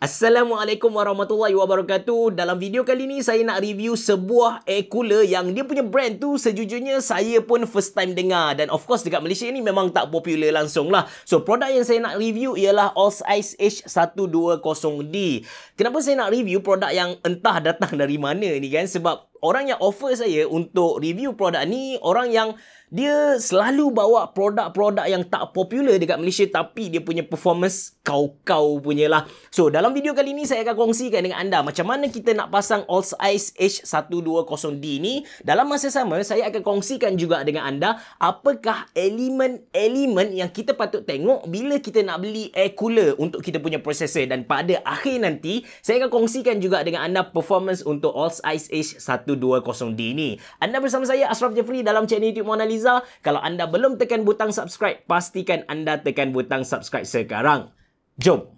Assalamualaikum warahmatullahi wabarakatuh. Dalam video kali ni saya nak review sebuah air cooler yang dia punya brand tu sejujurnya saya pun first time dengar. Dan of course dekat Malaysia ni memang tak popular langsung lah. So produk yang saya nak review ialah Allspice H120D. Kenapa saya nak review produk yang entah datang dari mana ni kan? Sebab orang yang offer saya untuk review produk ni orang yang dia selalu bawa produk-produk yang tak popular dekat Malaysia tapi dia punya performance kau-kau punya lah. So dalam video kali ni saya akan kongsikan dengan anda macam mana kita nak pasang Allspice H120D ni. Dalam masa sama saya akan kongsikan juga dengan anda apakah elemen-elemen yang kita patut tengok bila kita nak beli air cooler untuk kita punya processor. Dan pada akhir nanti saya akan kongsikan juga dengan anda performance untuk Allspice H120D ni. Anda bersama saya Ashraf Jeffrey dalam channel YouTube Mona Lisa. Kalau anda belum tekan butang subscribe, pastikan anda tekan butang subscribe sekarang. Jom!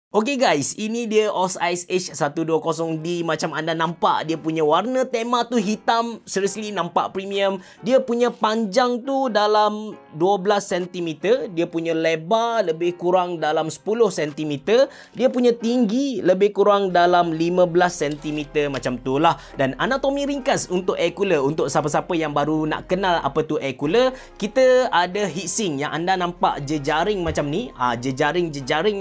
Okay guys, ini dia Allspice H120D. Macam anda nampak dia punya warna tema tu hitam, seriously nampak premium. Dia punya panjang tu dalam 12 cm, dia punya lebar lebih kurang dalam 10 cm, dia punya tinggi lebih kurang dalam 15 cm macam tu lah. Dan anatomi ringkas untuk air cooler, untuk siapa-siapa yang baru nak kenal apa tu air cooler, kita ada heatsink yang anda nampak jejaring macam ni. Jejaring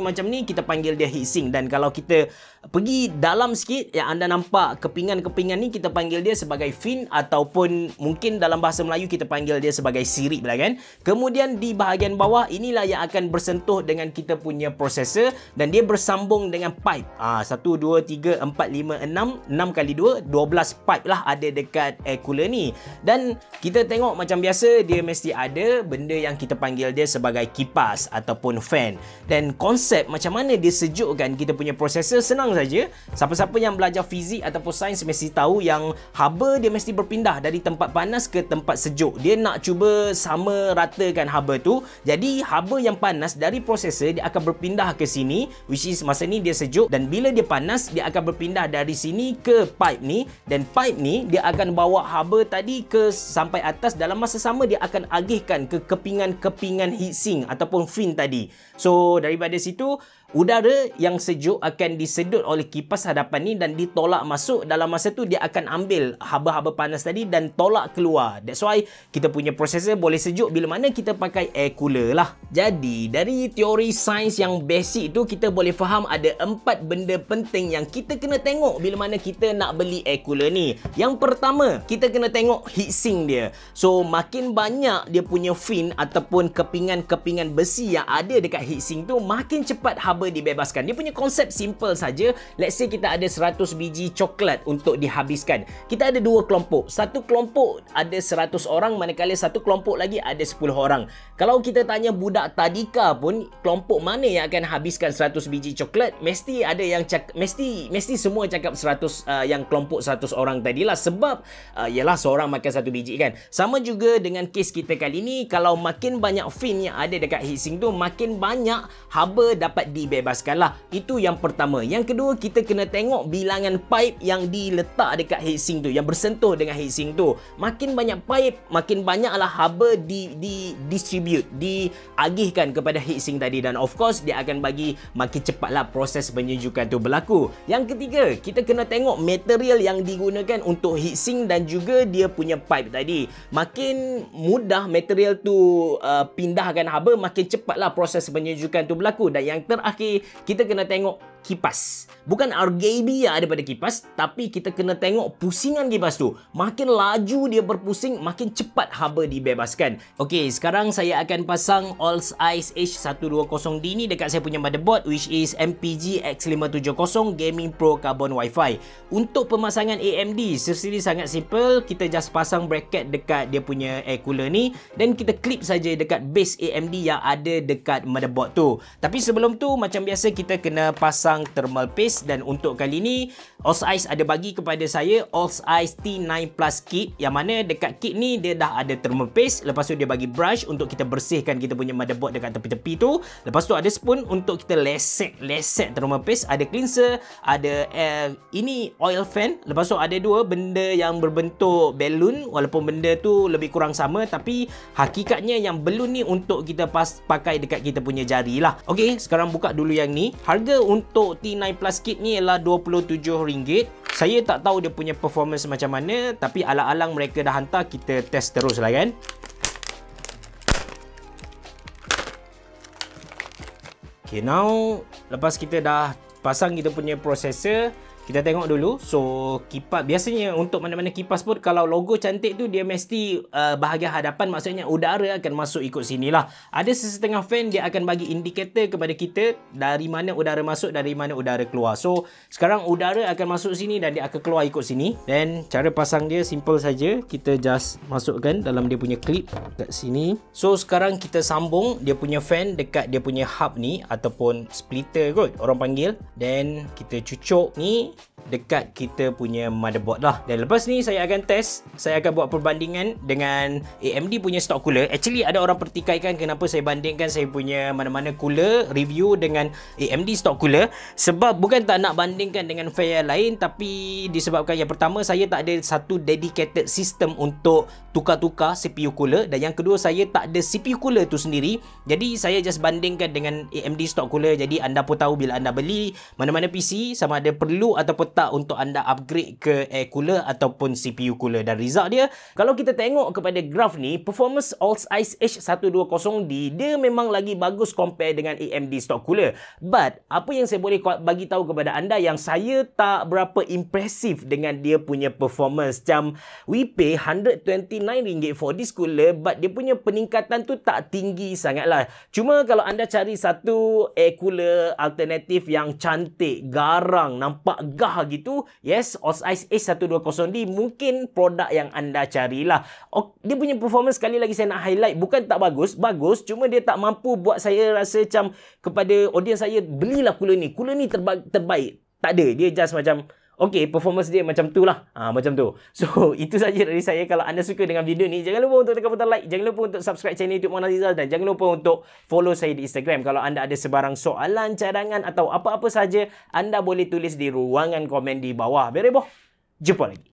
macam ni kita panggil dia heatsink. Dan kalau kita pergi dalam sikit yang anda nampak kepingan-kepingan ni, kita panggil dia sebagai fin ataupun mungkin dalam bahasa Melayu kita panggil dia sebagai sirip lah kan. Kemudian di bahagian bawah inilah yang akan bersentuh dengan kita punya processor dan dia bersambung dengan pipe. 1, 2, 3, 4, 5, 6 kali 2, 12 pipe lah ada dekat air cooler ni. Dan kita tengok macam biasa dia mesti ada benda yang kita panggil dia sebagai kipas ataupun fan. Dan konsep macam mana dia sejukkan kita punya processor senang saja. Siapa-siapa yang belajar fizik ataupun sains mesti tahu yang haba dia mesti berpindah dari tempat panas ke tempat sejuk. Dia nak cuba sama ratakan haba tu. Jadi haba yang panas dari prosesor dia akan berpindah ke sini, which is masa ni dia sejuk, dan bila dia panas dia akan berpindah dari sini ke pipe ni, dan pipe ni dia akan bawa haba tadi ke sampai atas. Dalam masa sama dia akan agihkan ke kepingan-kepingan heatsink ataupun fin tadi. So daripada situ udara yang sejuk akan disedut oleh kipas hadapan ni dan ditolak masuk. Dalam masa tu dia akan ambil haba-haba panas tadi dan tolak keluar. That's why kita punya prosesor boleh sejuk bila mana kita pakai air cooler lah. Jadi dari teori sains yang basic tu kita boleh faham ada 4 benda penting yang kita kena tengok bila mana kita nak beli air cooler ni. Yang pertama, kita kena tengok heatsink dia. So makin banyak dia punya fin ataupun kepingan-kepingan besi yang ada dekat heatsink tu, makin cepat haba dibebaskan. Dia punya konsep simple saja. Let's say kita ada 100 biji coklat untuk dihabiskan. Kita ada 2 kelompok. Satu kelompok ada 100 orang, manakala satu kelompok lagi ada 10 orang. Kalau kita tanya budak tadika pun kelompok mana yang akan habiskan 100 biji coklat, mesti ada yang mesti semua cakap 100 yang kelompok 100 orang tadilah, sebab yalah seorang makan 1 biji kan. Sama juga dengan kes kita kali ni, kalau makin banyak fin yang ada dekat heatsink tu, makin banyak haba dapat dibebaskan lah. Itu yang pertama. Yang kedua, kita kena tengok bilangan pipe yang diletak dekat heatsink tu, yang bersentuh dengan heatsink tu. Makin banyak pipe, makin banyaklah haba diagihkan kepada heatsink tadi, dan of course dia akan bagi makin cepatlah proses penyejukan tu berlaku. Yang ketiga, kita kena tengok material yang digunakan untuk heatsink dan juga dia punya pipe tadi. Makin mudah material tu pindahkan haba, makin cepatlah proses penyejukan tu berlaku. Dan yang terakhir, kita kena tengok kipas. Bukan RGB yang ada pada kipas, tapi kita kena tengok pusingan kipas tu. Makin laju dia berpusing, makin cepat haba dibebaskan. Okey, sekarang saya akan pasang Allspice H120D ni dekat saya punya motherboard, which is MPG X570 Gaming Pro Carbon Wi-Fi. Untuk pemasangan AMD, seriously sangat simple. Kita just pasang bracket dekat dia punya air cooler ni, dan kita clip saja dekat base AMD yang ada dekat motherboard tu. Tapi sebelum tu, macam biasa kita kena pasang tentang thermal paste, dan untuk kali ni OSICE ada bagi kepada saya OSICE T9 Plus kit, yang mana dekat kit ni dia dah ada thermal paste, lepas tu dia bagi brush untuk kita bersihkan kita punya motherboard dekat tepi-tepi tu, lepas tu ada spoon untuk kita lesek thermal paste, ada cleanser, ada ini oil fan, lepas tu ada dua benda yang berbentuk balloon, walaupun benda tu lebih kurang sama, tapi hakikatnya yang balloon ni untuk kita pakai dekat kita punya jari lah. Okey, sekarang buka dulu yang ni. Harga untuk T9 Plus kit ni ialah RM27. Saya tak tahu dia punya performance macam mana, tapi alang-alang mereka dah hantar, kita test terus lah kan. Okay, now lepas kita dah pasang kita punya processor, kita tengok dulu. So kipas, biasanya untuk mana-mana kipas pun kalau logo cantik tu dia mesti bahagian hadapan, maksudnya udara akan masuk ikut sini lah. Ada sesetengah fan dia akan bagi indikator kepada kita dari mana udara masuk, dari mana udara keluar. So sekarang udara akan masuk sini dan dia akan keluar ikut sini. Dan cara pasang dia simple saja, kita just masukkan dalam dia punya clip kat sini. So sekarang kita sambung dia punya fan dekat dia punya hub ni, ataupun splitter kot orang panggil. Then kita cucuk ni dekat kita punya motherboard lah. Dan lepas ni saya akan test, saya akan buat perbandingan dengan AMD punya stock cooler. Actually ada orang pertikaikan kenapa saya bandingkan saya punya mana-mana cooler review dengan AMD stock cooler. Sebab bukan tak nak bandingkan dengan fan yang lain, tapi disebabkan yang pertama saya tak ada satu dedicated system untuk tukar-tukar CPU cooler, dan yang kedua saya tak ada CPU cooler tu sendiri. Jadi saya just bandingkan dengan AMD stock cooler. Jadi anda pun tahu bila anda beli mana-mana PC sama ada perlu ataupun tak untuk anda upgrade ke air cooler ataupun CPU cooler. Dan result dia, kalau kita tengok kepada graf ni, performance OSICE H120D dia memang lagi bagus compare dengan AMD stock cooler. But apa yang saya boleh bagi tahu kepada anda yang saya tak berapa impressive dengan dia punya performance, macam we pay RM129 for this cooler, but dia punya peningkatan tu tak tinggi sangat lah. Cuma kalau anda cari satu air cooler alternatif yang cantik, garang, nampak gah gitu, yes, OSICE H120D mungkin produk yang anda carilah. Dia punya performance sekali lagi saya nak highlight, bukan tak bagus, bagus, cuma dia tak mampu buat saya rasa macam kepada audience saya, belilah cooler ni terbaik. Tak ada, dia just macam okay, performance dia macam tu lah. Macam tu. So, itu saja dari saya. Kalau anda suka dengan video ni, jangan lupa untuk tekan butang like, jangan lupa untuk subscribe channel YouTube Mona Rizal, dan jangan lupa untuk follow saya di Instagram. Kalau anda ada sebarang soalan, cadangan atau apa-apa saja, anda boleh tulis di ruangan komen di bawah. Biar heboh. Jumpa lagi.